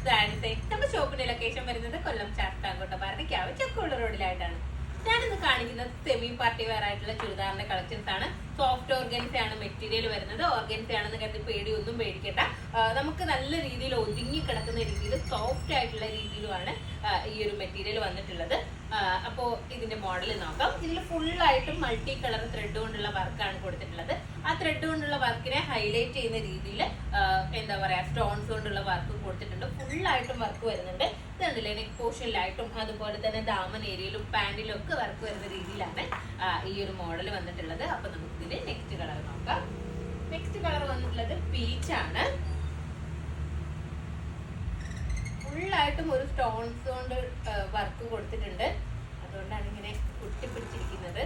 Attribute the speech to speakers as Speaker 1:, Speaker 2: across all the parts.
Speaker 1: നമ്മുടെ ഷോപ്പിന്റെ ലൊക്കേഷൻ വരുന്നത് കൊല്ലം ചാർത്താങ്കോട്ട ചക്കോള റോഡിലായിട്ടാണ്. ഞാനിന്ന് കാണിക്കുന്നത് സെമി പാർട്ടി വെയർ ആയിട്ടുള്ള ചുരിദാറിന്റെ കളക്ഷൻസ് ആണ്. സോഫ്റ്റ് ഓർഗൻസ ആണ് മെറ്റീരിയൽ വരുന്നത്. ഓർഗൻസ ആണെന്ന് കരുതി പേടിയൊന്നും പേടിക്കണ്ട. നമുക്ക് നല്ല രീതിയിൽ ഒതുങ്ങി കിടക്കുന്ന രീതിയിൽ സോഫ്റ്റ് ആയിട്ടുള്ള രീതിയിലുമാണ് ഈ ഒരു മെറ്റീരിയൽ വന്നിട്ടുള്ളത്. അപ്പോ ഇതിന്റെ മോഡൽ നോക്കാം. ഇതിൽ ഫുള്ളായിട്ടും മൾട്ടി കളർ ത്രെഡ് കൊണ്ടുള്ള വർക്കാണ് കൊടുത്തിട്ടുള്ളത്. ആ ത്രെഡ് കൊണ്ടുള്ള വർക്കിനെ ഹൈലൈറ്റ് ചെയ്യുന്ന രീതിയിൽ എന്താ പറയാ സ്റ്റോൺസ് കൊണ്ടുള്ള വർക്ക് കൊടുത്തിട്ടുണ്ട്. ഫുള്ളായിട്ടും വർക്ക് വരുന്നുണ്ട്. ഇതുണ്ടല്ലേ നെക്ക് പോർഷനിലായിട്ടും അതുപോലെ തന്നെ ദാമൻ ഏരിയയിലും പാന്റിലും ഒക്കെ വർക്ക് വരുന്ന രീതിയിലാണ് ഈ ഒരു മോഡൽ വന്നിട്ടുള്ളത്. അപ്പൊ നമുക്ക് ഇതിന്റെ നെക്സ്റ്റ് കളർ നോക്കാം. നെക്സ്റ്റ് കളർ വന്നിട്ടുള്ളത് പീച്ച് ആണ്. ഫുള്ളായിട്ടും ഒരു സ്റ്റോൺസ് കൊണ്ട് വർക്ക് കൊടുത്തിട്ടുണ്ട്. അതുകൊണ്ടാണ് ഇങ്ങനെ കുട്ടിപ്പിടിച്ചിരിക്കുന്നത്.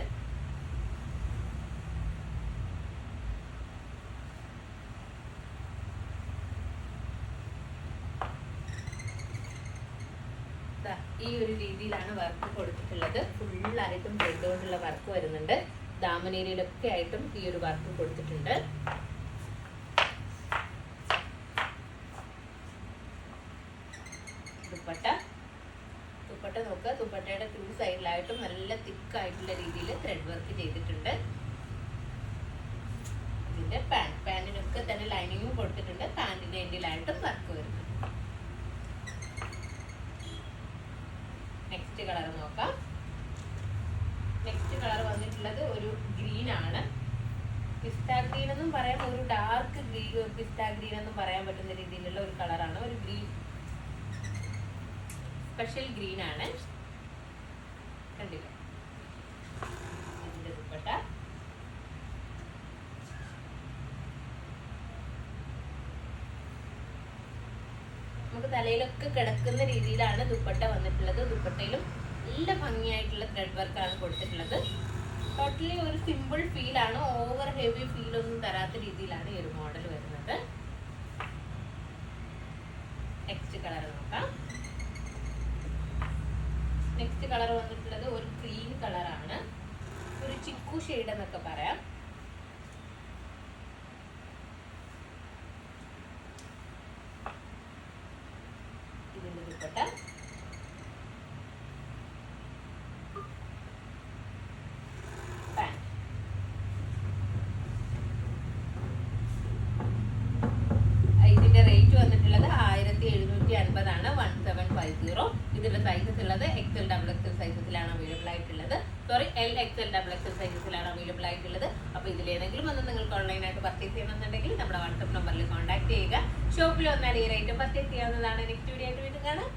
Speaker 1: ഈ ഒരു രീതിയിലാണ് വർക്ക് കൊടുത്തിട്ടുള്ളത്. ഫുള്ളായിട്ടും ത്രെഡ് കൊണ്ടുള്ള വർക്ക് വരുന്നുണ്ട്. ദാമനേരിയിലൊക്കെ ആയിട്ടും ഈ ഒരു വർക്ക് കൊടുത്തിട്ടുണ്ട്. ദുപ്പട്ട നോക്കുക. ദുപ്പട്ടയുടെ ടു സൈഡിലായിട്ടും നല്ല തിക്കായിട്ടുള്ള രീതിയിൽ ത്രെഡ് വർക്ക് ചെയ്തിട്ടുണ്ട്. ഇതിന്റെ പാന്റിനൊക്കെ തന്നെ ലൈനിങ്ങും കൊടുത്തിട്ടുണ്ട്. പാന്റിന്റെ എൻഡിലായിട്ടും വർക്ക് വരുന്നുണ്ട്. നെക്സ്റ്റ് കളർ നോക്കാം. നെക്സ്റ്റ് കളർ വന്നിട്ടുള്ളത് ഒരു ഗ്രീൻ ആണ്. പിസ്ത ഗ്രീൻ എന്നും പറയാം, ഒരു ഡാർക്ക് പിസ്ത ഗ്രീൻ എന്നും പറയാൻ പറ്റുന്ന രീതിയിലുള്ള ഒരു കളറാണ്. ഒരു ഗ്രീൻ സ്പെഷ്യൽ ഗ്രീൻ ആണ്. കണ്ടില്ല ഇതിന്റെ ദുപ്പട്ട. നമുക്ക് തലയിലൊക്കെ കിടക്കുന്ന രീതിയിലാണ് ദുപ്പട്ട വന്നിട്ടുള്ളത്. ദുപ്പട്ടയിലും നല്ല ഭംഗിയായിട്ടുള്ള ത്രെഡ് വർക്കാണ് കൊടുത്തിട്ടുള്ളത്. ടോട്ടലി ഒരു സിമ്പിൾ ഫീൽ ആണ്. ഓവർ ഹെവി ഫീൽ ഒന്നും തരാത്ത രീതിയിലാണ് ഈ ഒരു മോഡൽ വരുന്നത്. നെക്സ്റ്റ് കളർ നോക്കാം. നെക്സ്റ്റ് കളർ വന്നിട്ടുള്ളത് ഒരു ക്രീം കളറാണ്. ഒരു ചിക്കു ഷെയ്ഡ് എന്നൊക്കെ പറയാം. ഇതിന്റെ ദുപ്പട്ട. ഇതിന്റെ റേറ്റ് വന്നിട്ടുള്ളത് 1750 ആണ്. 1750. ഇതിന്റെ സൈസസ് ഉള്ളത് XL XXL സൈസസിലാണ് അവൈലബിൾ ആയിട്ടുള്ളത്. L XL XXL സൈസസിലാണ് അവൈലബിൾ ആയിട്ടുള്ളത്. അപ്പൊ ഇതിലേതെങ്കിലും ഒന്ന് നിങ്ങൾക്ക് ഓൺലൈനായിട്ട് പർച്ചേസ് ചെയ്യണമെന്നുണ്ടെങ്കിൽ നമ്മുടെ വാട്സ്ആപ്പ് നമ്പറിൽ കോൺടാക്ട് ചെയ്യുക. ഷോപ്പിൽ വന്നാൽ ഈ റേറ്റ് പർച്ചേസ് ചെയ്യാവുന്നതാണ്. നെക്സ്റ്റ് വീഡിയോ ആയിട്ട് വീണ്ടും കാണാം.